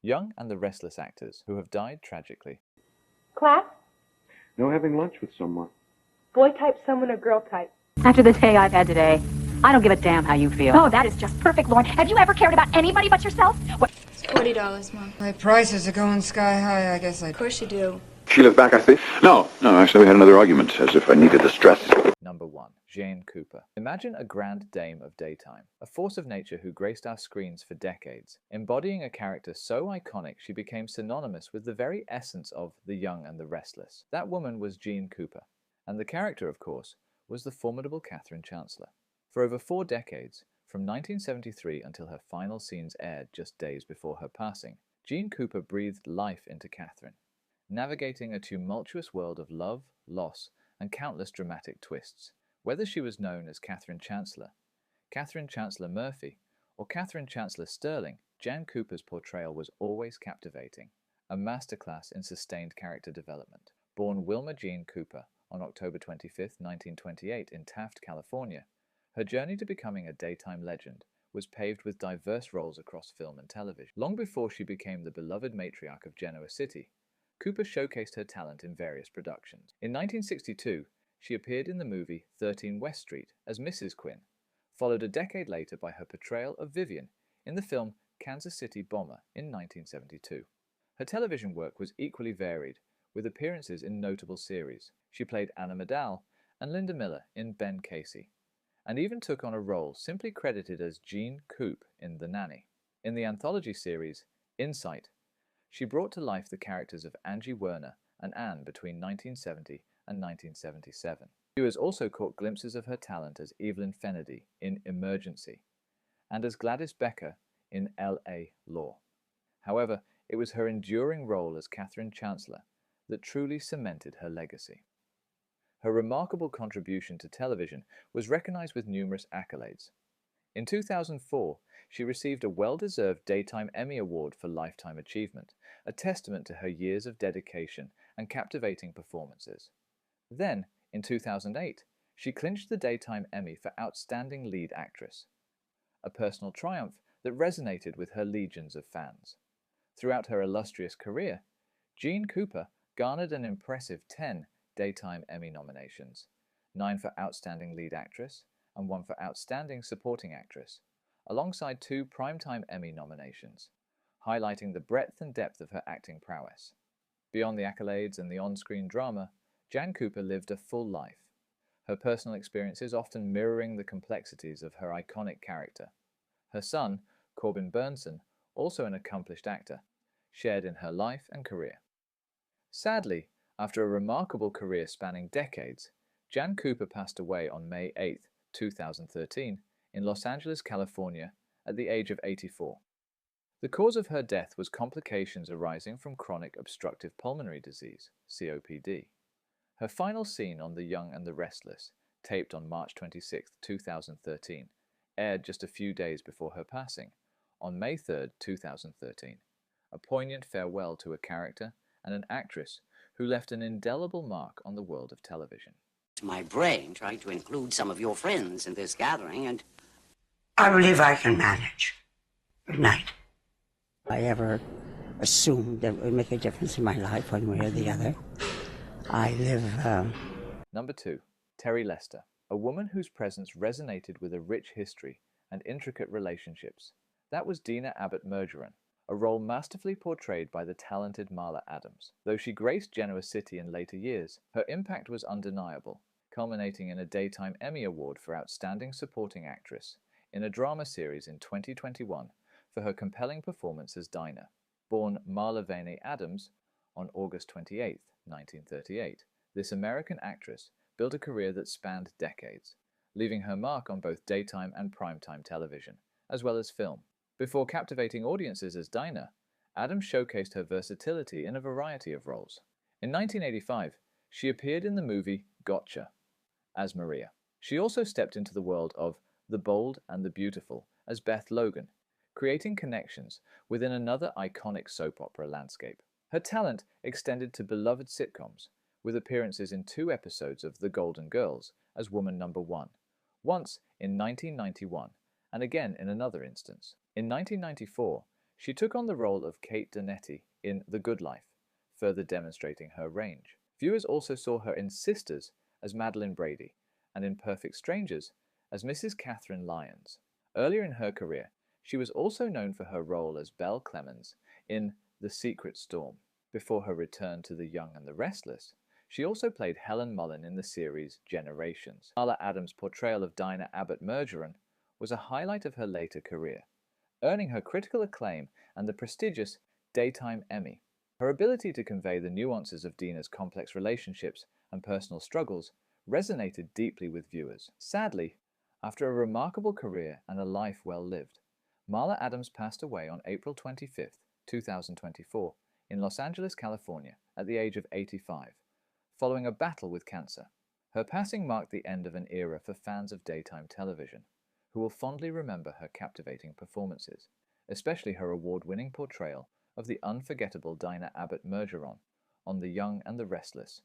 Young and the Restless actors who have died tragically. Class? No, having lunch with someone. Boy type someone or girl type? After the day I've had today, I don't give a damn how you feel. Oh, that is just perfect, Lauren. Have you ever cared about anybody but yourself? What? It's $40, Mom. My prices are going sky high. I guess Of course you do. Sheila's back, I see. No, actually we had another argument, as if I needed the stress. Number 1. Jane Cooper. Imagine a grand dame of daytime, a force of nature who graced our screens for decades, embodying a character so iconic she became synonymous with the very essence of the young and the restless. That woman was Jean Cooper, and the character, of course, was the formidable Catherine Chancellor. For over 4 decades, from 1973 until her final scenes aired just days before her passing, Jean Cooper breathed life into Catherine, navigating a tumultuous world of love, loss, and countless dramatic twists. Whether she was known as Catherine Chancellor Murphy, or Catherine Chancellor Sterling, Jean Cooper's portrayal was always captivating, a masterclass in sustained character development. Born Wilma Jean Cooper on October 25, 1928 in Taft, California, her journey to becoming a daytime legend was paved with diverse roles across film and television. Long before she became the beloved matriarch of Genoa City, Cooper showcased her talent in various productions. In 1962, she appeared in the movie 13 West Street as Mrs. Quinn, followed a decade later by her portrayal of Vivian in the film Kansas City Bomber in 1972. Her television work was equally varied, with appearances in notable series. She played Anna Medall and Linda Miller in Ben Casey, and even took on a role simply credited as Jean Coop in The Nanny. In the anthology series Insight, she brought to life the characters of Angie Werner and Anne between 1970 and 1977. Viewers also caught glimpses of her talent as Evelyn Fennedy in Emergency and as Gladys Becker in L.A. Law. However, it was her enduring role as Catherine Chancellor that truly cemented her legacy. Her remarkable contribution to television was recognized with numerous accolades. In 2004, she received a well-deserved Daytime Emmy Award for Lifetime Achievement, a testament to her years of dedication and captivating performances. Then, in 2008, she clinched the Daytime Emmy for Outstanding Lead Actress, a personal triumph that resonated with her legions of fans. Throughout her illustrious career, Jean Cooper garnered an impressive 10 Daytime Emmy nominations, 9 for Outstanding Lead Actress and 1 for Outstanding Supporting Actress, alongside 2 Primetime Emmy nominations, highlighting the breadth and depth of her acting prowess. Beyond the accolades and the on-screen drama, Jean Cooper lived a full life, her personal experiences often mirroring the complexities of her iconic character. Her son, Corbin Bernsen, also an accomplished actor, shared in her life and career. Sadly, after a remarkable career spanning decades, Jean Cooper passed away on May 8, 2013, in Los Angeles, California, at the age of 84. The cause of her death was complications arising from chronic obstructive pulmonary disease, COPD. Her final scene on The Young and the Restless, taped on March 26, 2013, aired just a few days before her passing, on May 3, 2013, a poignant farewell to a character and an actress who left an indelible mark on the world of television. My brain trying to include some of your friends in this gathering, and I believe I can manage. Good night. I ever assumed that it would make a difference in my life one way or the other. I live... Number 2. Terry Lester, a woman whose presence resonated with a rich history and intricate relationships. That was Dina Abbott Mergeron, a role masterfully portrayed by the talented Marla Adams. Though she graced Genoa City in later years, her impact was undeniable, culminating in a Daytime Emmy Award for Outstanding Supporting Actress in a drama series in 2021 for her compelling performance as Dinah. Born Marla Vane Adams on August 28, 1938, this American actress built a career that spanned decades, leaving her mark on both daytime and primetime television, as well as film. Before captivating audiences as Dinah, Adams showcased her versatility in a variety of roles. In 1985, she appeared in the movie Gotcha as Maria. She also stepped into the world of The Bold and the Beautiful as Beth Logan, creating connections within another iconic soap opera landscape. Her talent extended to beloved sitcoms, with appearances in 2 episodes of The Golden Girls as Woman Number 1, once in 1991 and again in another instance. In 1994, She took on the role of Kate Donetti in The Good Life, further demonstrating her range. Viewers also saw her in Sisters as Madeline Brady and in Perfect Strangers as Mrs. Catherine Lyons. Earlier in her career, she was also known for her role as Belle Clemens in The Secret Storm. Before her return to The Young and the Restless, she also played Helen Mullen in the series Generations. Marla Adams' portrayal of Dinah Abbott Mergeron was a highlight of her later career, earning her critical acclaim and the prestigious Daytime Emmy. Her ability to convey the nuances of Dinah's complex relationships and personal struggles resonated deeply with viewers. Sadly, after a remarkable career and a life well lived, Marla Adams passed away on April 25, 2024, in Los Angeles, California, at the age of 85, following a battle with cancer. Her passing marked the end of an era for fans of daytime television, who will fondly remember her captivating performances, especially her award-winning portrayal of the unforgettable Dinah Abbott Mergeron on The Young and the Restless.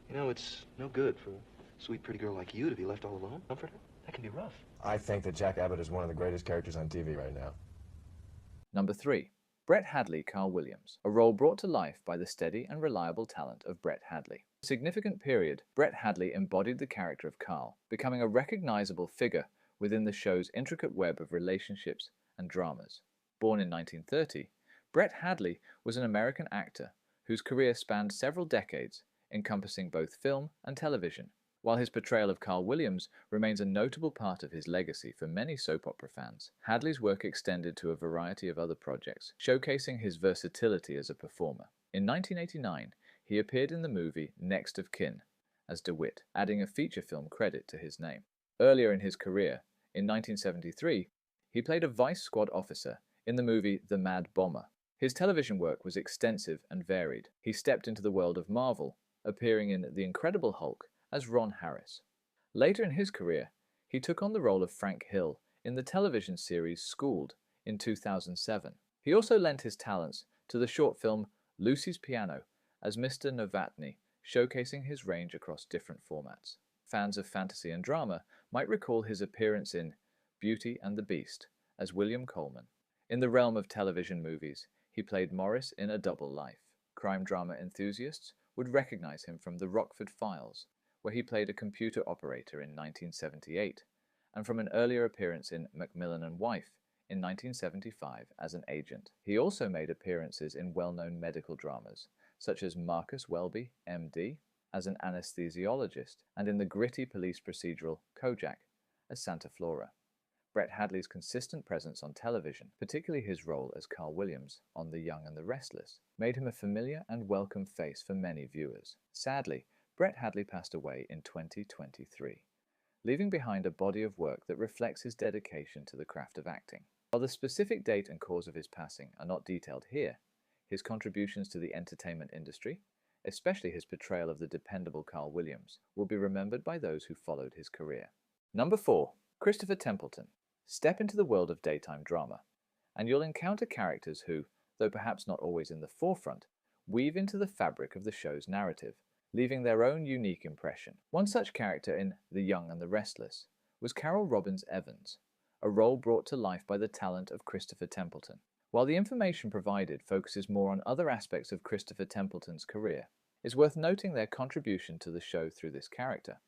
You know, it's no good for a sweet, pretty girl like you to be left all alone. Comfort her? That can be rough. I think that Jack Abbott is one of the greatest characters on TV right now. Number 3. Brett Hadley Carl Williams, a role brought to life by the steady and reliable talent of Brett Hadley. For a significant period, Brett Hadley embodied the character of Carl, becoming a recognizable figure within the show's intricate web of relationships and dramas. Born in 1930, Brett Hadley was an American actor whose career spanned several decades, encompassing both film and television. While his portrayal of Carl Williams remains a notable part of his legacy for many soap opera fans, Hadley's work extended to a variety of other projects, showcasing his versatility as a performer. In 1989, he appeared in the movie Next of Kin as DeWitt, adding a feature film credit to his name. Earlier in his career, in 1973, he played a vice squad officer in the movie The Mad Bomber. His television work was extensive and varied. He stepped into the world of Marvel, appearing in The Incredible Hulk as Ron Harris. Later in his career, he took on the role of Frank Hill in the television series Schooled in 2007. He also lent his talents to the short film Lucy's Piano as Mr. Novotny, showcasing his range across different formats. Fans of fantasy and drama might recall his appearance in Beauty and the Beast as William Coleman. In the realm of television movies, he played Morris in A Double Life. Crime drama enthusiasts would recognize him from The Rockford Files, where he played a computer operator in 1978, and from an earlier appearance in Macmillan and Wife in 1975 as an agent. He also made appearances in well-known medical dramas, such as Marcus Welby, MD, as an anesthesiologist, and in the gritty police procedural Kojak as Santa Flora. Brett Hadley's consistent presence on television, particularly his role as Carl Williams on The Young and the Restless, made him a familiar and welcome face for many viewers. Sadly, Brett Hadley passed away in 2023, leaving behind a body of work that reflects his dedication to the craft of acting. While the specific date and cause of his passing are not detailed here, his contributions to the entertainment industry, especially his portrayal of the dependable Carl Williams, will be remembered by those who followed his career. Number 4. Christopher Templeton. Step into the world of daytime drama, and you'll encounter characters who, though perhaps not always in the forefront, weave into the fabric of the show's narrative, leaving their own unique impression. One such character in The Young and the Restless was Carol Robbins Evans, a role brought to life by the talent of Christopher Templeton. While the information provided focuses more on other aspects of Christopher Templeton's career, it's worth noting their contribution to the show through this character.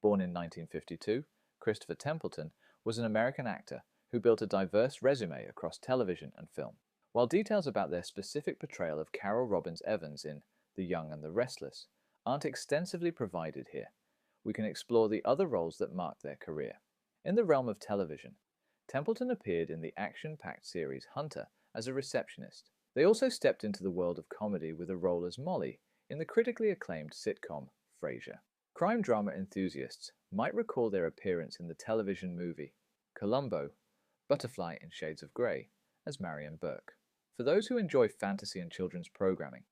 Born in 1952, Christopher Templeton was an American actor who built a diverse resume across television and film. While details about their specific portrayal of Carol Robbins Evans in The Young and the Restless aren't extensively provided here, we can explore the other roles that marked their career. In the realm of television, Templeton appeared in the action-packed series Hunter as a receptionist. They also stepped into the world of comedy with a role as Molly in the critically acclaimed sitcom Frasier. Crime drama enthusiasts might recall their appearance in the television movie Columbo, Butterfly in Shades of Grey as Marion Burke. For those who enjoy fantasy and children's programming,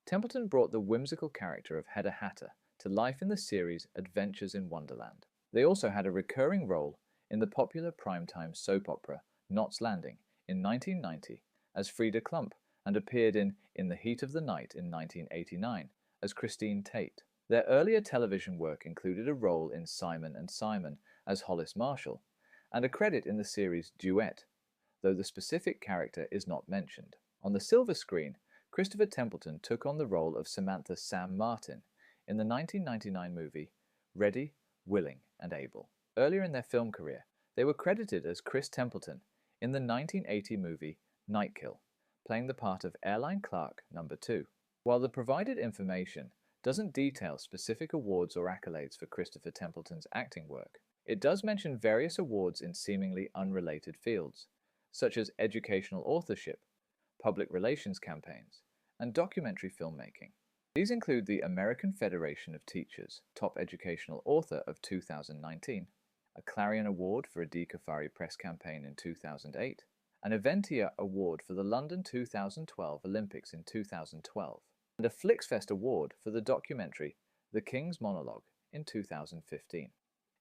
Templeton brought the whimsical character of Hedda Hatter to life in the series Adventures in Wonderland. They also had a recurring role in the popular primetime soap opera Knots Landing in 1990 as Frida Klump, and appeared in the Heat of the Night in 1989 as Christine Tate. Their earlier television work included a role in Simon and Simon as Hollis Marshall, and a credit in the series Duet, though the specific character is not mentioned. On the silver screen, Christopher Templeton took on the role of Samantha Sam Martin in the 1999 movie Ready, Willing, and Able. Earlier in their film career, they were credited as Chris Templeton in the 1980 movie Nightkill, playing the part of Airline Clerk Number 2. While the provided information doesn't detail specific awards or accolades for Christopher Templeton's acting work, it does mention various awards in seemingly unrelated fields, such as educational authorship, public relations campaigns, and documentary filmmaking. These include the American Federation of Teachers Top Educational Author of 2019, a Clarion Award for a DeCafari press campaign in 2008, an Eventia Award for the London 2012 Olympics in 2012, and a Flixfest Award for the documentary The King's Monologue in 2015.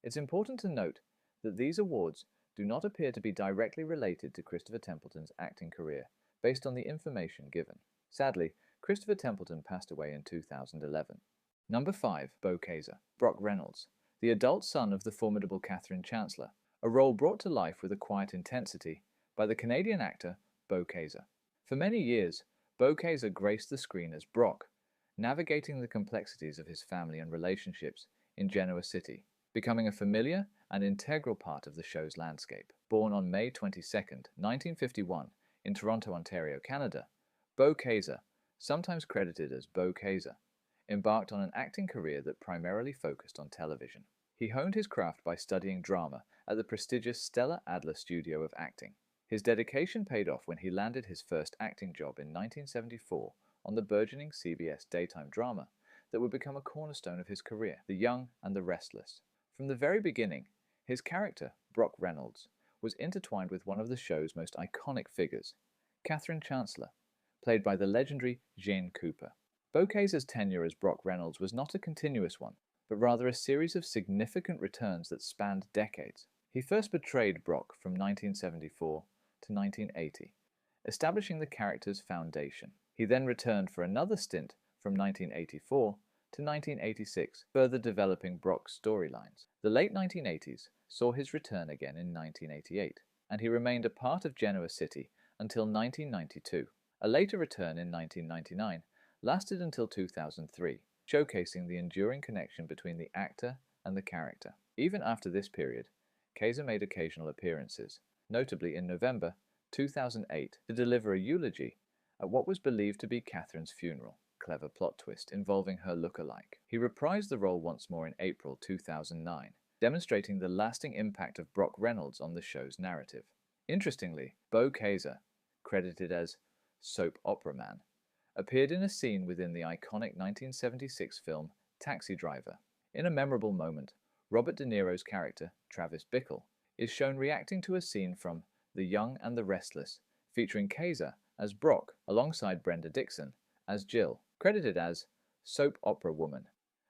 It's important to note that these awards do not appear to be directly related to Christopher Templeton's acting career based on the information given. Sadly, Christopher Templeton passed away in 2011. Number 5. Beau Kayser. Brock Reynolds, the adult son of the formidable Catherine Chancellor, a role brought to life with a quiet intensity by the Canadian actor Beau Kayser. For many years, Beau Kayser graced the screen as Brock, navigating the complexities of his family and relationships in Genoa City, becoming a familiar and integral part of the show's landscape. Born on May 22, 1951, in Toronto, Ontario, Canada, Beau Kayser, sometimes credited as Beau Kayser, embarked on an acting career that primarily focused on television. He honed his craft by studying drama at the prestigious Stella Adler Studio of Acting. His dedication paid off when he landed his first acting job in 1974 on the burgeoning CBS daytime drama that would become a cornerstone of his career, The Young and the Restless. From the very beginning, his character, Brock Reynolds, was intertwined with one of the show's most iconic figures, Catherine Chancellor, played by the legendary Jane Cooper. Beau Kayser's tenure as Brock Reynolds was not a continuous one, but rather a series of significant returns that spanned decades. He first portrayed Brock from 1974 to 1980, establishing the character's foundation. He then returned for another stint from 1984 to 1986, further developing Brock's storylines. The late 1980s saw his return again in 1988, and he remained a part of Genoa City until 1992. A later return in 1999 lasted until 2003, showcasing the enduring connection between the actor and the character. Even after this period, Kayser made occasional appearances, notably in November 2008 to deliver a eulogy at what was believed to be Catherine's funeral. Clever plot twist involving her look-alike. He reprised the role once more in April 2009, demonstrating the lasting impact of Brock Reynolds on the show's narrative. Interestingly, Beau Kayser, credited as Soap Opera Man, appeared in a scene within the iconic 1976 film Taxi Driver. In a memorable moment, Robert De Niro's character, Travis Bickle, is shown reacting to a scene from The Young and the Restless, featuring Kayser as Brock alongside Brenda Dixon as Jill, credited as Soap Opera Woman.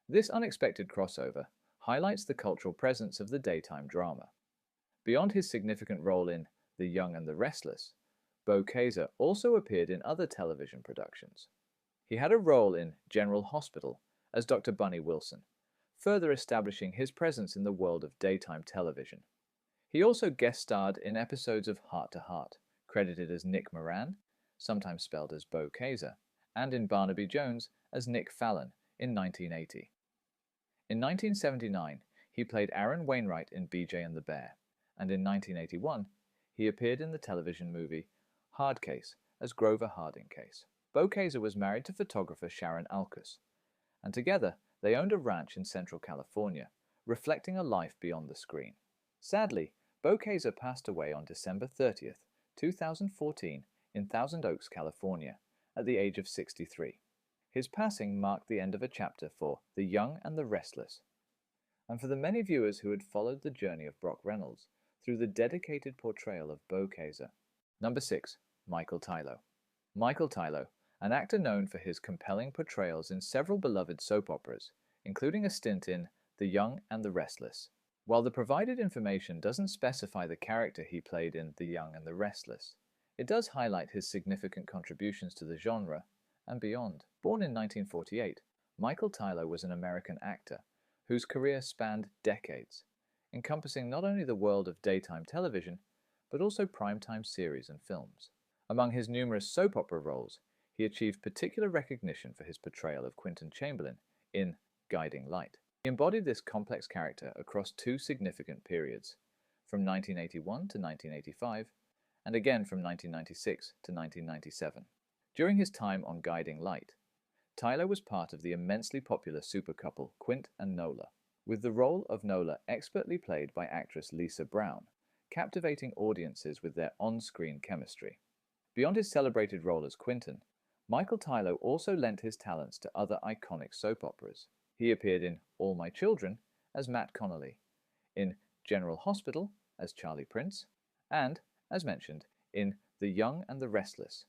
This unexpected crossover highlights the cultural presence of the daytime drama. Beyond his significant role in The Young and the Restless, Beau Kayser also appeared in other television productions. He had a role in General Hospital as Dr. Bunny Wilson, further establishing his presence in the world of daytime television. He also guest starred in episodes of Heart to Heart, credited as Nick Moran, sometimes spelled as Beau Kayser, and in Barnaby Jones as Nick Fallon in 1980. In 1979, he played Aaron Wainwright in BJ and the Bear, and in 1981, he appeared in the television movie Hard Case as Grover Harding Case. Beau Kayser was married to photographer Sharon Alkus, and together they owned a ranch in Central California, reflecting a life beyond the screen. Sadly, Beau Kayser passed away on December 30th, 2014 in Thousand Oaks, California, at the age of 63. His passing marked the end of a chapter for The Young and the Restless, and for the many viewers who had followed the journey of Brock Reynolds through the dedicated portrayal of Beau Kayser. Number 6. Michael Tylo. Michael Tylo, an actor known for his compelling portrayals in several beloved soap operas, including a stint in The Young and the Restless. While the provided information doesn't specify the character he played in The Young and the Restless, it does highlight his significant contributions to the genre and beyond. Born in 1948, Michael Tylo was an American actor whose career spanned decades, encompassing not only the world of daytime television, but also primetime series and films. Among his numerous soap opera roles, he achieved particular recognition for his portrayal of Quentin Chamberlain in Guiding Light. He embodied this complex character across two significant periods, from 1981 to 1985, and again from 1996 to 1997. During his time on Guiding Light, Tyler was part of the immensely popular super couple Quint and Nola, with the role of Nola expertly played by actress Lisa Brown, captivating audiences with their on-screen chemistry. Beyond his celebrated role as Quentin, Michael Tyler also lent his talents to other iconic soap operas. He appeared in All My Children as Matt Connolly, in General Hospital as Charlie Prince, and, as mentioned, in The Young and the Restless,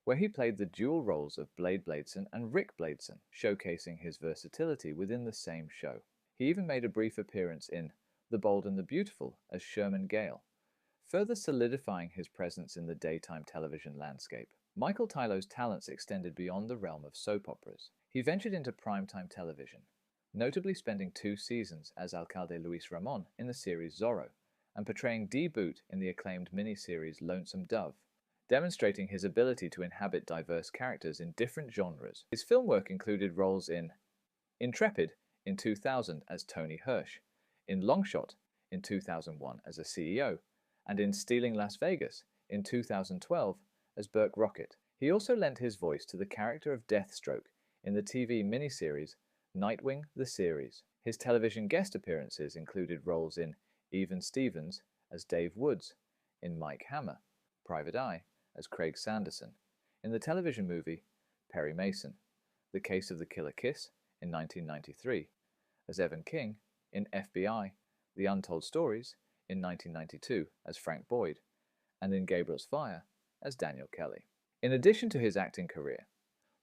where he played the dual roles of Blade Bladeson and Rick Bladeson, showcasing his versatility within the same show. He even made a brief appearance in The Bold and the Beautiful as Sherman Gale, further solidifying his presence in the daytime television landscape. Michael Tyler's talents extended beyond the realm of soap operas. He ventured into primetime television, notably spending 2 seasons as Alcalde Luis Ramon in the series Zorro, and portraying D. Boot in the acclaimed miniseries Lonesome Dove, demonstrating his ability to inhabit diverse characters in different genres. His film work included roles in Intrepid in 2000 as Tony Hirsch, in Longshot in 2001 as a CEO, and in Stealing Las Vegas in 2012 as Burke Rocket. He also lent his voice to the character of Deathstroke in the TV miniseries Nightwing the Series. His television guest appearances included roles in Even Stevens as Dave Woods, in Mike Hammer, Private Eye as Craig Sanderson, in the television movie Perry Mason, The Case of the Killer Kiss in 1993, as Evan King, in FBI, The Untold Stories in 1992 as Frank Boyd, and in Gabriel's Fire as Daniel Kelly. In addition to his acting career,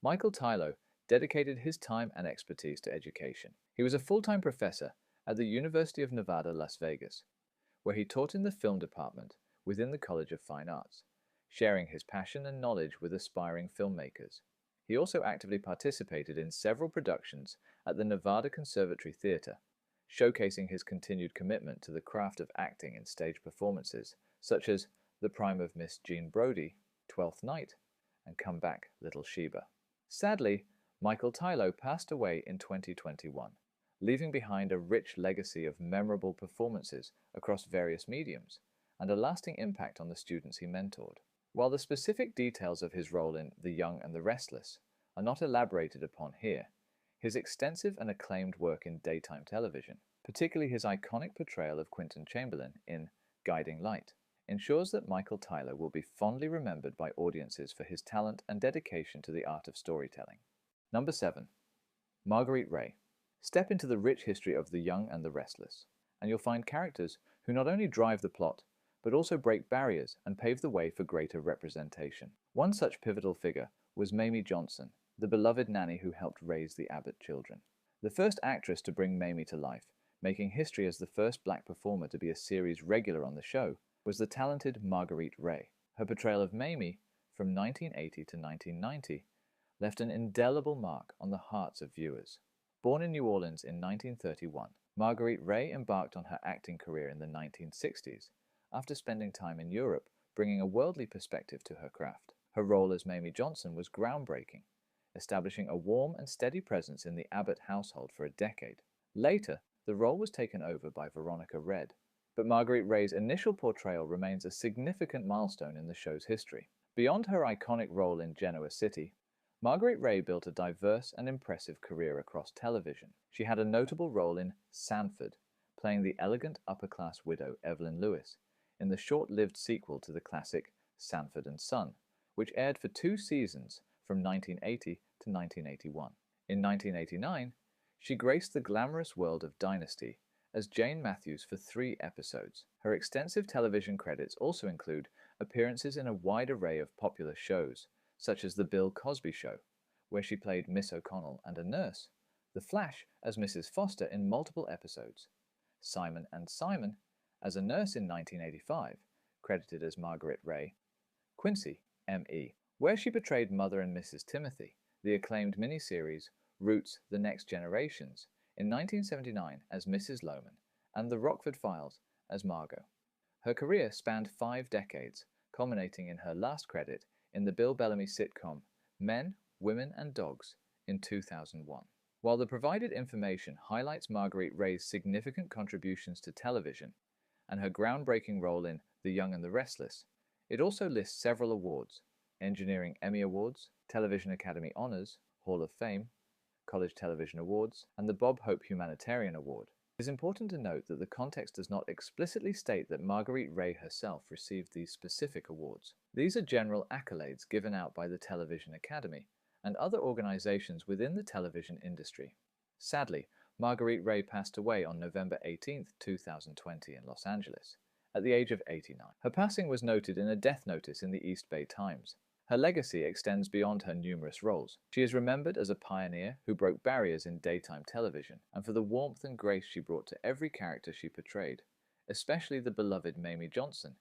Michael Tyler dedicated his time and expertise to education. He was a full-time professor at the University of Nevada, Las Vegas, where he taught in the film department within the College of Fine Arts, sharing his passion and knowledge with aspiring filmmakers. He also actively participated in several productions at the Nevada Conservatory Theater, showcasing his continued commitment to the craft of acting in stage performances, such as The Prime of Miss Jean Brodie, Twelfth Night, and Come Back, Little Sheba. Sadly, Michael Tyler passed away in 2021, leaving behind a rich legacy of memorable performances across various mediums, and a lasting impact on the students he mentored. While the specific details of his role in The Young and the Restless are not elaborated upon here, his extensive and acclaimed work in daytime television, particularly his iconic portrayal of Quentin Chamberlain in Guiding Light, ensures that Michael Tyler will be fondly remembered by audiences for his talent and dedication to the art of storytelling. Number 7. Marguerite Ray. Step into the rich history of The Young and the Restless, and you'll find characters who not only drive the plot, but also break barriers and pave the way for greater representation. One such pivotal figure was Mamie Johnson, the beloved nanny who helped raise the Abbott children. The first actress to bring Mamie to life, making history as the first black performer to be a series regular on the show, was the talented Marguerite Ray. Her portrayal of Mamie from 1980 to 1990 left an indelible mark on the hearts of viewers. Born in New Orleans in 1931, Marguerite Ray embarked on her acting career in the 1960s, after spending time in Europe, bringing a worldly perspective to her craft. Her role as Mamie Johnson was groundbreaking, establishing a warm and steady presence in the Abbott household for a decade. Later, the role was taken over by Veronica Redd, but Marguerite Ray's initial portrayal remains a significant milestone in the show's history. Beyond her iconic role in Genoa City, Marguerite Ray built a diverse and impressive career across television. She had a notable role in Sanford, playing the elegant upper-class widow Evelyn Lewis, in the short-lived sequel to the classic Sanford and Son, which aired for 2 seasons from 1980 to 1981. In 1989, she graced the glamorous world of Dynasty as Jane Matthews for 3 episodes. Her extensive television credits also include appearances in a wide array of popular shows, such as The Bill Cosby Show, where she played Miss O'Connell and a nurse, The Flash as Mrs. Foster in multiple episodes, Simon and Simon as a nurse in 1985, credited as Margaret Ray, Quincy, M.E., where she portrayed Mother and Mrs. Timothy, the acclaimed miniseries Roots: The Next Generations in 1979 as Mrs. Lohman, and The Rockford Files as Margot. Her career spanned 5 decades, culminating in her last credit in the Bill Bellamy sitcom Men, Women and Dogs in 2001. While the provided information highlights Marguerite Ray's significant contributions to television and her groundbreaking role in The Young and the Restless, it also lists several awards: Engineering Emmy Awards, Television Academy Honors, Hall of Fame, College Television Awards, and the Bob Hope Humanitarian Award. It is important to note that the context does not explicitly state that Marguerite Ray herself received these specific awards. These are general accolades given out by the Television Academy and other organizations within the television industry. Sadly, Marguerite Ray passed away on November 18, 2020 in Los Angeles, at the age of 89. Her passing was noted in a death notice in the East Bay Times. Her legacy extends beyond her numerous roles. She is remembered as a pioneer who broke barriers in daytime television, and for the warmth and grace she brought to every character she portrayed, especially the beloved Mamie Johnson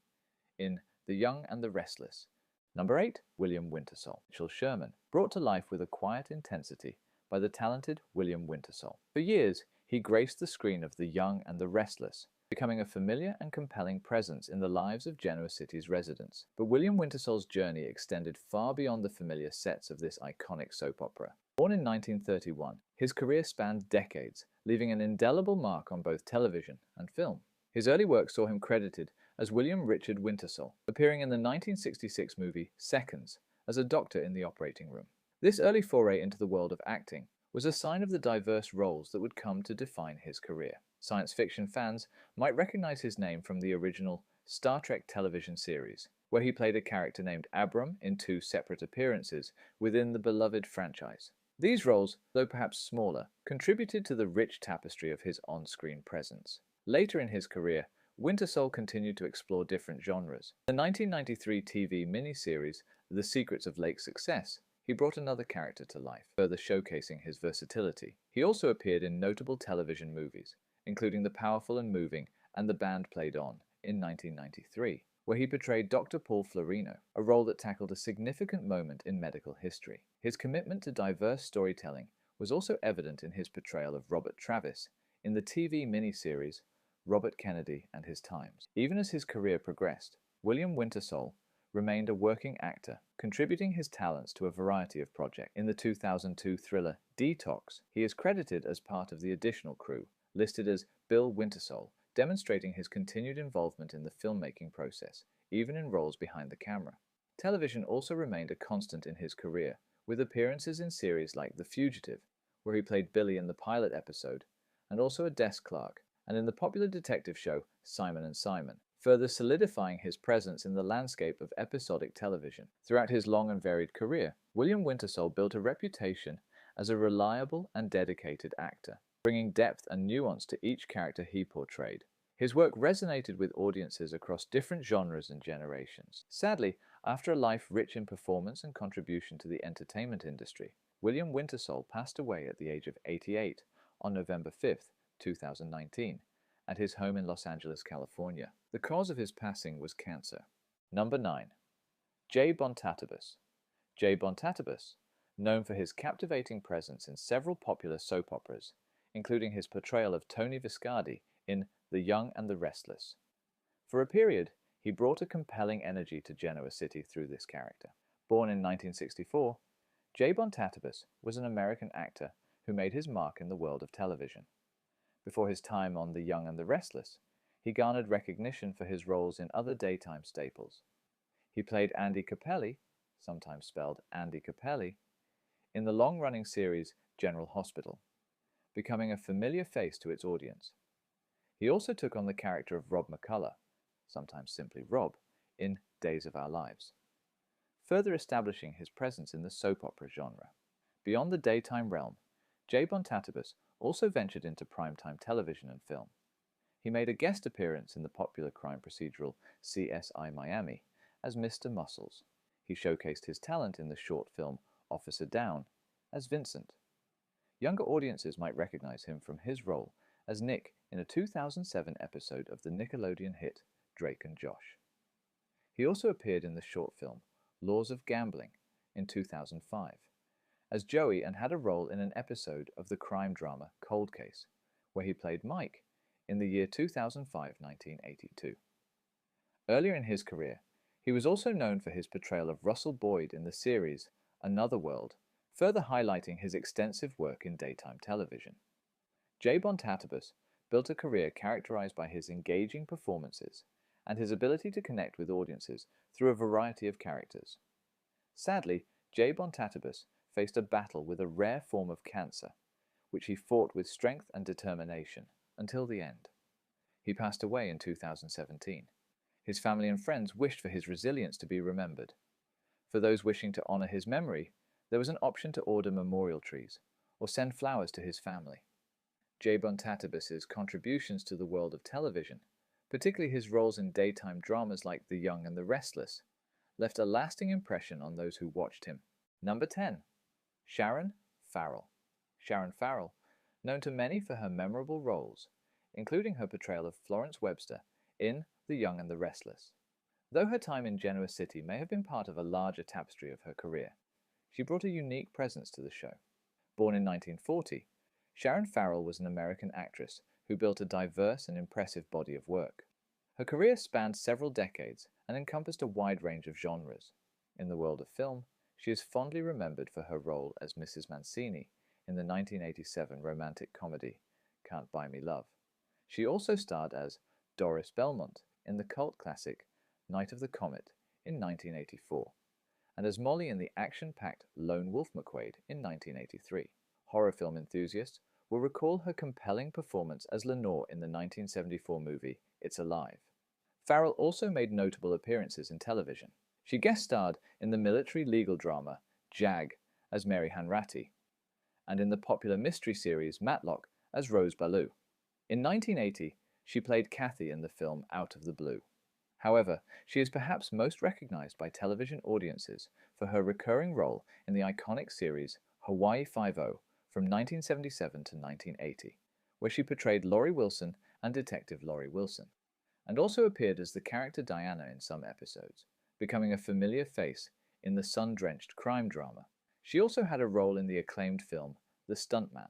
in The Young and the Restless. Number 8. William Wintersall. Mitchell Sherman, brought to life with a quiet intensity by the talented William Wintersall. For years, he graced the screen of The Young and the Restless, becoming a familiar and compelling presence in the lives of Genoa City's residents. But William Wintersall's journey extended far beyond the familiar sets of this iconic soap opera. Born in 1931, his career spanned decades, leaving an indelible mark on both television and film. His early work saw him credited as William Richard Wintersall, appearing in the 1966 movie Seconds as a doctor in the operating room. This early foray into the world of acting was a sign of the diverse roles that would come to define his career. Science fiction fans might recognize his name from the original Star Trek television series, where he played a character named Abram in 2 separate appearances within the beloved franchise. These roles, though perhaps smaller, contributed to the rich tapestry of his on-screen presence. Later in his career, Wintersall continued to explore different genres. In the 1993 TV miniseries The Secrets of Lake Success, he brought another character to life, further showcasing his versatility. He also appeared in notable television movies, including The Powerful and Moving and The Band Played On in 1993, where he portrayed Dr. Paul Florino, a role that tackled a significant moment in medical history. His commitment to diverse storytelling was also evident in his portrayal of Robert Travis in the TV miniseries Robert Kennedy and His Times. Even as his career progressed, William Wintersall remained a working actor, contributing his talents to a variety of projects. In the 2002 thriller Detox, he is credited as part of the additional crew, listed as Bill Wintersall, demonstrating his continued involvement in the filmmaking process, even in roles behind the camera. Television also remained a constant in his career, with appearances in series like The Fugitive, where he played Billy in the pilot episode, and also a desk clerk, and in the popular detective show Simon and Simon, further solidifying his presence in the landscape of episodic television. Throughout his long and varied career, William Wintersall built a reputation as a reliable and dedicated actor, bringing depth and nuance to each character he portrayed. His work resonated with audiences across different genres and generations. Sadly, after a life rich in performance and contribution to the entertainment industry, William Wintersall passed away at the age of 88 on November 5, 2019, at his home in Los Angeles, California. The cause of his passing was cancer. Number 9. Jay Bontatibus. Jay Bontatibus, known for his captivating presence in several popular soap operas, including his portrayal of Tony Viscardi in The Young and the Restless. For a period, he brought a compelling energy to Genoa City through this character. Born in 1964, Jay Bontatibus was an American actor who made his mark in the world of television. Before his time on The Young and the Restless, he garnered recognition for his roles in other daytime staples. He played Andy Capelli, sometimes spelled Andy Capelli, in the long-running series General Hospital, becoming a familiar face to its audience. He also took on the character of Rob McCullough, sometimes simply Rob, in Days of Our Lives, further establishing his presence in the soap opera genre. Beyond the daytime realm, Jay Bontatibus also ventured into primetime television and film. He made a guest appearance in the popular crime procedural CSI Miami as Mr. Muscles. He showcased his talent in the short film Officer Down as Vincent. Younger audiences might recognize him from his role as Nick in a 2007 episode of the Nickelodeon hit Drake and Josh. He also appeared in the short film Laws of Gambling in 2005 as Joey and had a role in an episode of the crime drama Cold Case, where he played Mike in the year 2005-1982. Earlier in his career, he was also known for his portrayal of Russell Boyd in the series Another World, further highlighting his extensive work in daytime television. Jay Bontatibus built a career characterized by his engaging performances and his ability to connect with audiences through a variety of characters. Sadly, Jay Bontatibus faced a battle with a rare form of cancer, which he fought with strength and determination until the end. He passed away in 2017. His family and friends wished for his resilience to be remembered. For those wishing to honor his memory, there was an option to order memorial trees or send flowers to his family. Jay Bontatibus's contributions to the world of television, particularly his roles in daytime dramas like The Young and the Restless, left a lasting impression on those who watched him. Number 10. Sharon Farrell. Sharon Farrell, known to many for her memorable roles, including her portrayal of Florence Webster in The Young and the Restless. Though her time in Genoa City may have been part of a larger tapestry of her career, she brought a unique presence to the show. Born in 1940, Sharon Farrell was an American actress who built a diverse and impressive body of work. Her career spanned several decades and encompassed a wide range of genres. In the world of film, she is fondly remembered for her role as Mrs. Mancini in the 1987 romantic comedy Can't Buy Me Love. She also starred as Doris Belmont in the cult classic Night of the Comet in 1984, and as Molly in the action-packed Lone Wolf McQuade in 1983. Horror film enthusiasts will recall her compelling performance as Lenore in the 1974 movie It's Alive. Farrell also made notable appearances in television. She guest starred in the military legal drama Jag as Mary Hanratty, and in the popular mystery series Matlock as Rose Ballou. In 1980, she played Kathy in the film Out of the Blue. However, she is perhaps most recognized by television audiences for her recurring role in the iconic series Hawaii Five-0 from 1977 to 1980, where she portrayed Laurie Wilson and Detective Laurie Wilson, and also appeared as the character Diana in some episodes, becoming a familiar face in the sun-drenched crime drama. She also had a role in the acclaimed film The Stuntman,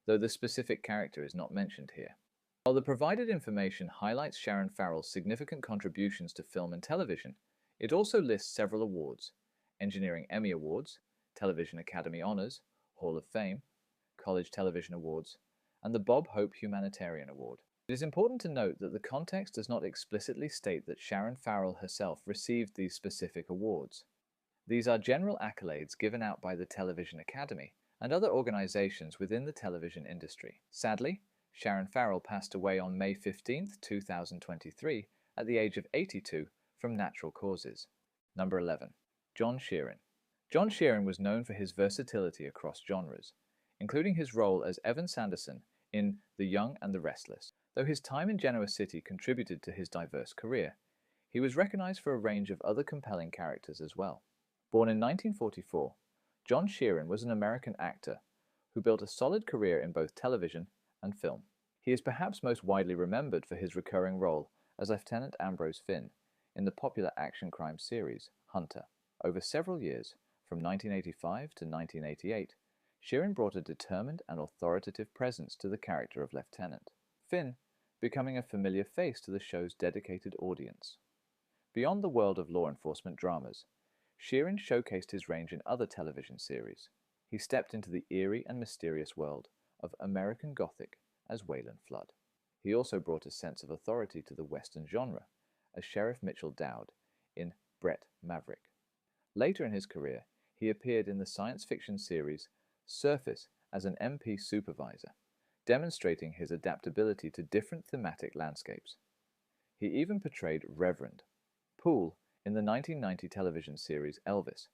though the specific character is not mentioned here. While the provided information highlights Sharon Farrell's significant contributions to film and television, it also lists several awards: Engineering Emmy Awards, Television Academy Honors, Hall of Fame, College Television Awards, and the Bob Hope Humanitarian Award. It is important to note that the context does not explicitly state that Sharon Farrell herself received these specific awards. These are general accolades given out by the Television Academy and other organizations within the television industry. Sadly, Sharon Farrell passed away on May 15, 2023, at the age of 82 from natural causes. Number 11. John Sheeran. John Sheeran was known for his versatility across genres, including his role as Evan Sanderson in The Young and the Restless. Though his time in Genoa City contributed to his diverse career, he was recognized for a range of other compelling characters as well. Born in 1944, John Sheeran was an American actor who built a solid career in both television and film. He is perhaps most widely remembered for his recurring role as Lieutenant Ambrose Finn in the popular action crime series Hunter. Over several years, from 1985 to 1988, Sheeran brought a determined and authoritative presence to the character of Lieutenant Finn, becoming a familiar face to the show's dedicated audience. Beyond the world of law enforcement dramas, Sheeran showcased his range in other television series. He stepped into the eerie and mysterious world of American Gothic as Wayland Flood. He also brought a sense of authority to the Western genre as Sheriff Mitchell Dowd in Brett Maverick. Later in his career, he appeared in the science fiction series Surface as an MP supervisor, demonstrating his adaptability to different thematic landscapes. He even portrayed Reverend Poole in the 1990 television series Elvis,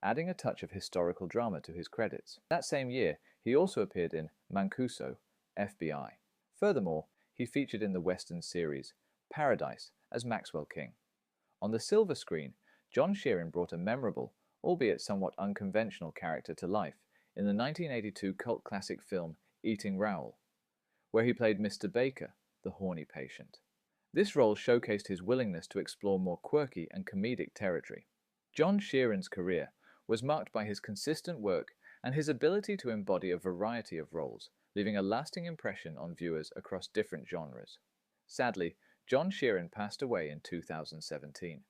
adding a touch of historical drama to his credits. That same year, he also appeared in Mancuso, FBI. Furthermore, he featured in the Western series Paradise as Maxwell King. On the silver screen, John Sheeran brought a memorable, albeit somewhat unconventional character to life in the 1982 cult classic film Eating Raoul, where he played Mr. Baker, the horny patient. This role showcased his willingness to explore more quirky and comedic territory. John Sheeran's career was marked by his consistent work and his ability to embody a variety of roles, leaving a lasting impression on viewers across different genres. Sadly, John Sheeran passed away in 2017.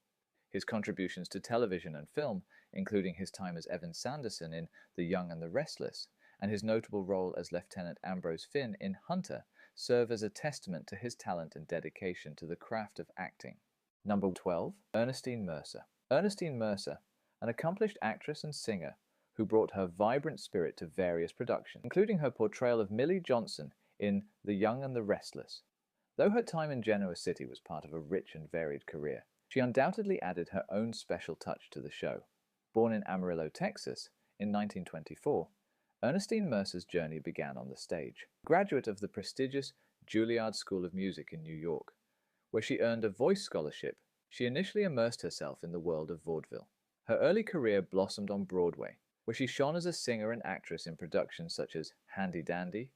His contributions to television and film, including his time as Evan Sanderson in The Young and the Restless, and his notable role as Lieutenant Ambrose Finn in Hunter, serve as a testament to his talent and dedication to the craft of acting. Number 12. Ernestine Mercer. Ernestine Mercer, an accomplished actress and singer who brought her vibrant spirit to various productions, including her portrayal of Millie Johnson in The Young and the Restless. Though her time in Genoa City was part of a rich and varied career, she undoubtedly added her own special touch to the show. Born in Amarillo, Texas, in 1924, Ernestine Mercer's journey began on the stage. Graduate of the prestigious Juilliard School of Music in New York, where she earned a voice scholarship, she initially immersed herself in the world of vaudeville. Her early career blossomed on Broadway, where she shone as a singer and actress in productions such as Handy Dandy,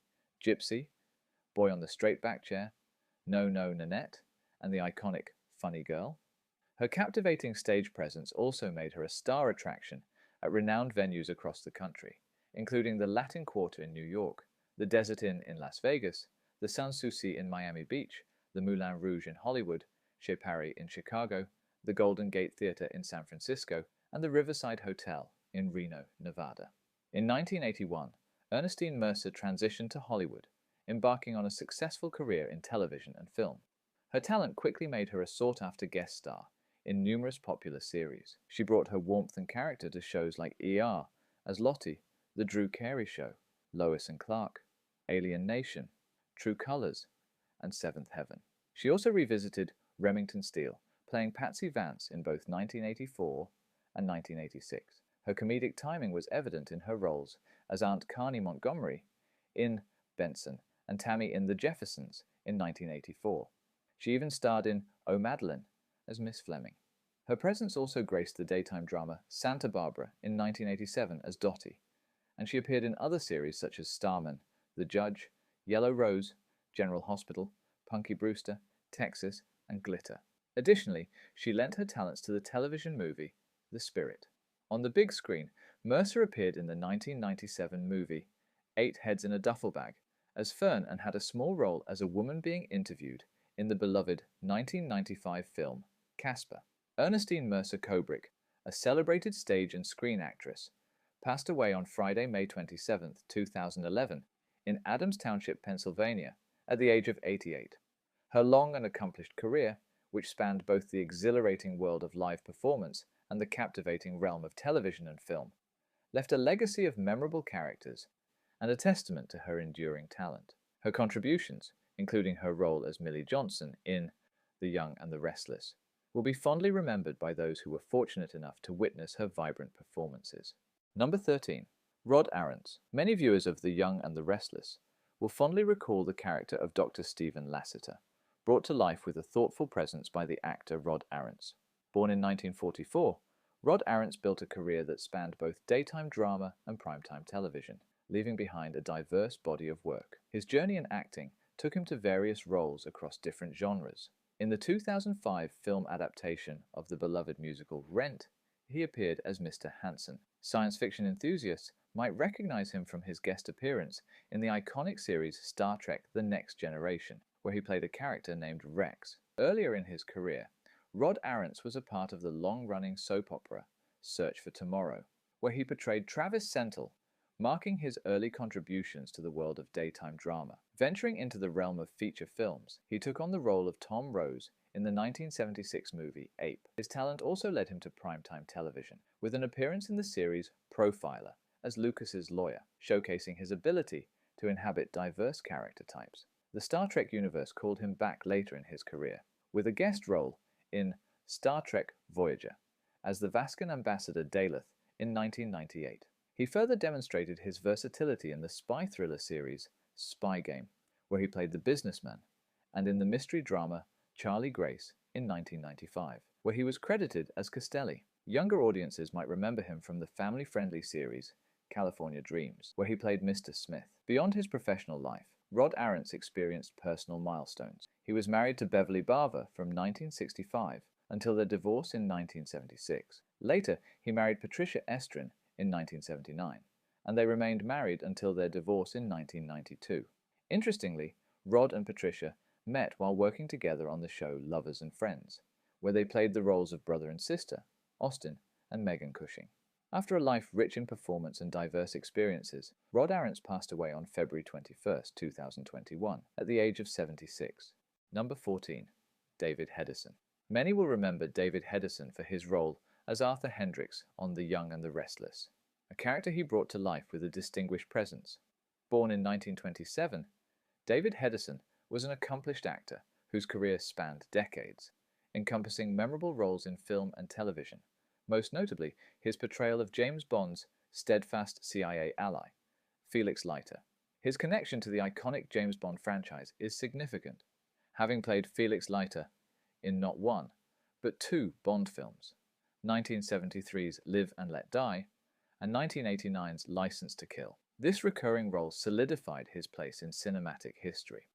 Gypsy, Boy on the Straightback Chair, No No Nanette, and the iconic Funny Girl. Her captivating stage presence also made her a star attraction at renowned venues across the country, including the Latin Quarter in New York, the Desert Inn in Las Vegas, the Sans Souci in Miami Beach, the Moulin Rouge in Hollywood, Chez Paris in Chicago, the Golden Gate Theater in San Francisco, and the Riverside Hotel in Reno, Nevada. In 1981, Ernestine Mercer transitioned to Hollywood, embarking on a successful career in television and film. Her talent quickly made her a sought-after guest star in numerous popular series. She brought her warmth and character to shows like ER, as Lottie, The Drew Carey Show, Lois and Clark, Alien Nation, True Colors, and Seventh Heaven. She also revisited Remington Steele, playing Patsy Vance in both 1984 and 1986. Her comedic timing was evident in her roles as Aunt Carney Montgomery in Benson and Tammy in The Jeffersons in 1984. She even starred in Oh Madeline as Miss Fleming. Her presence also graced the daytime drama Santa Barbara in 1987 as Dottie, and she appeared in other series such as Starman, The Judge, Yellow Rose, General Hospital, Punky Brewster, Texas, and Glitter. Additionally, she lent her talents to the television movie The Spirit. On the big screen, Mercer appeared in the 1997 movie Eight Heads in a Duffel Bag as Fern and had a small role as a woman being interviewed in the beloved 1995 film Casper. Ernestine Mercer Cobrick, a celebrated stage and screen actress, passed away on Friday, May 27, 2011, in Adams Township, Pennsylvania, at the age of 88. Her long and accomplished career, which spanned both the exhilarating world of live performance and the captivating realm of television and film, left a legacy of memorable characters and a testament to her enduring talent. Her contributions, including her role as Millie Johnson in The Young and the Restless, will be fondly remembered by those who were fortunate enough to witness her vibrant performances. Number 13. Rod Arentz. Many viewers of The Young and the Restless will fondly recall the character of Dr. Stephen Lassiter, brought to life with a thoughtful presence by the actor Rod Arentz. Born in 1944, Rod Arentz built a career that spanned both daytime drama and primetime television, leaving behind a diverse body of work. His journey in acting took him to various roles across different genres. In the 2005 film adaptation of the beloved musical Rent, he appeared as Mr. Hanson. Science fiction enthusiasts might recognize him from his guest appearance in the iconic series Star Trek: The Next Generation, where he played a character named Rex. Earlier in his career, Rod Arentz was a part of the long-running soap opera Search for Tomorrow, where he portrayed Travis Sentel, marking his early contributions to the world of daytime drama. Venturing into the realm of feature films, he took on the role of Tom Rose in the 1976 movie Ape. His talent also led him to primetime television, with an appearance in the series Profiler as Lucas's lawyer, showcasing his ability to inhabit diverse character types. The Star Trek universe called him back later in his career, with a guest role in Star Trek Voyager as the Vascan ambassador Daleth in 1998. He further demonstrated his versatility in the spy thriller series Spy Game, where he played the businessman, and in the mystery drama Charlie Grace in 1995, where he was credited as Costelli. Younger audiences might remember him from the family-friendly series California Dreams, where he played Mr. Smith. Beyond his professional life, Rod Arentz experienced personal milestones. He was married to Beverly Barber from 1965 until their divorce in 1976. Later, he married Patricia Estrin in 1979, and they remained married until their divorce in 1992. Interestingly, Rod and Patricia met while working together on the show Lovers and Friends, where they played the roles of brother and sister, Austin and Megan Cushing. After a life rich in performance and diverse experiences, Rod Arentz passed away on February 21, 2021, at the age of 76. Number 14. David Hedison. Many will remember David Hedison for his role as Arthur Hendricks on The Young and the Restless, a character he brought to life with a distinguished presence. Born in 1927, David Hedison was an accomplished actor whose career spanned decades, encompassing memorable roles in film and television, most notably his portrayal of James Bond's steadfast CIA ally, Felix Leiter. His connection to the iconic James Bond franchise is significant, having played Felix Leiter in not one, but two Bond films, 1973's Live and Let Die and 1989's License to Kill. This recurring role solidified his place in cinematic history.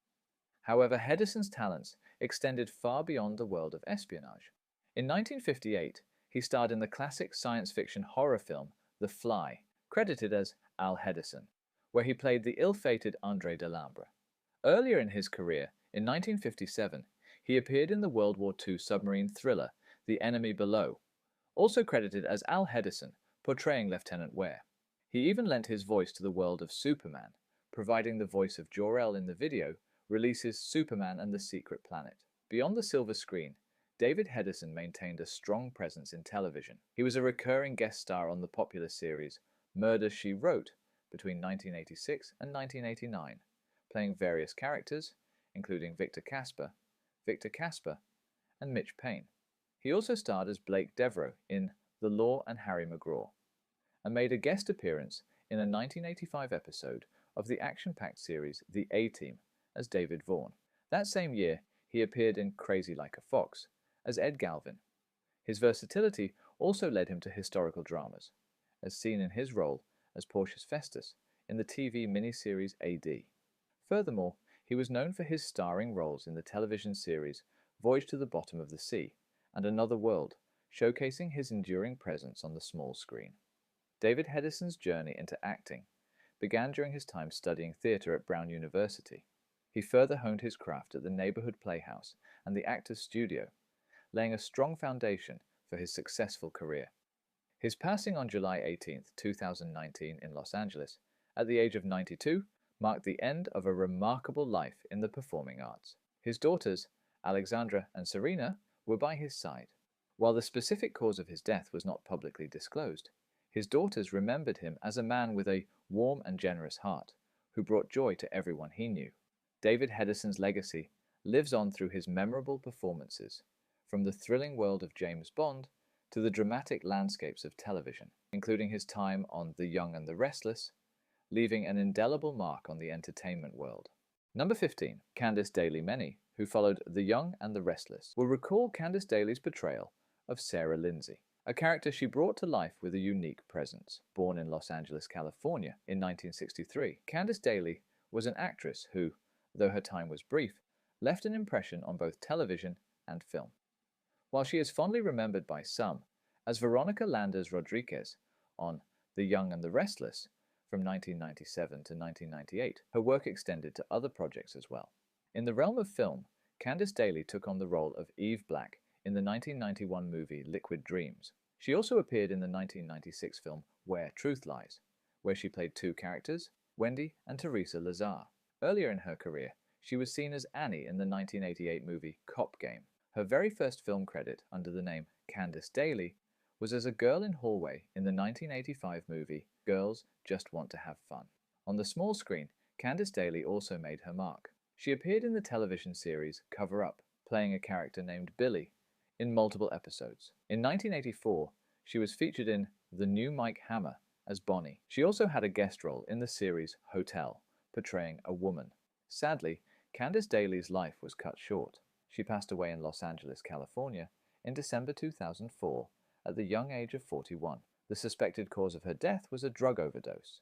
However, Hedison's talents extended far beyond the world of espionage. In 1958, he starred in the classic science fiction horror film The Fly, credited as Al Hedison, where he played the ill-fated André Delambre. Earlier in his career, in 1957, he appeared in the World War II submarine thriller The Enemy Below, also credited as Al Hedison, portraying Lieutenant Ware. He even lent his voice to the world of Superman, providing the voice of Jor-El in the video releases Superman and the Secret Planet. Beyond the silver screen, David Hedison maintained a strong presence in television. He was a recurring guest star on the popular series Murder, She Wrote between 1986 and 1989, playing various characters, including Victor Casper, and Mitch Payne. He also starred as Blake Devereaux in The Law and Harry McGraw, and made a guest appearance in a 1985 episode of the action-packed series The A-Team as David Vaughn. That same year, he appeared in Crazy Like a Fox as Ed Galvin. His versatility also led him to historical dramas, as seen in his role as Porcius Festus in the TV miniseries AD. Furthermore, he was known for his starring roles in the television series Voyage to the Bottom of the Sea and Another World, showcasing his enduring presence on the small screen. David Hedison's journey into acting began during his time studying theatre at Brown University. He further honed his craft at the Neighborhood Playhouse and the Actors Studio, laying a strong foundation for his successful career. His passing on July 18, 2019 in Los Angeles, at the age of 92, marked the end of a remarkable life in the performing arts. His daughters, Alexandra and Serena, were by his side. While the specific cause of his death was not publicly disclosed, his daughters remembered him as a man with a warm and generous heart, who brought joy to everyone he knew. David Hedison's legacy lives on through his memorable performances, from the thrilling world of James Bond to the dramatic landscapes of television, including his time on The Young and the Restless, leaving an indelible mark on the entertainment world. Number 15. Candice Daly-Meny, who followed The Young and the Restless, will recall Candice Daly's portrayal of Sarah Lindsay, a character she brought to life with a unique presence. Born in Los Angeles, California in 1963, Candice Daly was an actress who, though her time was brief, left an impression on both television and film. While she is fondly remembered by some as Veronica Landers Rodriguez on The Young and the Restless from 1997 to 1998, her work extended to other projects as well. In the realm of film, Candice Daly took on the role of Eve Black in the 1991 movie Liquid Dreams. She also appeared in the 1996 film Where Truth Lies, where she played two characters, Wendy and Teresa Lazar. Earlier in her career, she was seen as Annie in the 1988 movie Cop Game. Her very first film credit under the name Candice Daly was as a girl in hallway in the 1985 movie Girls Just Want to Have Fun. On the small screen, Candice Daly also made her mark. She appeared in the television series Cover Up, playing a character named Billy, in multiple episodes. In 1984, she was featured in The New Mike Hammer as Bonnie. She also had a guest role in the series Hotel, portraying a woman. Sadly, Candice Daly's life was cut short. She passed away in Los Angeles, California, in December 2004 at the young age of 41. The suspected cause of her death was a drug overdose.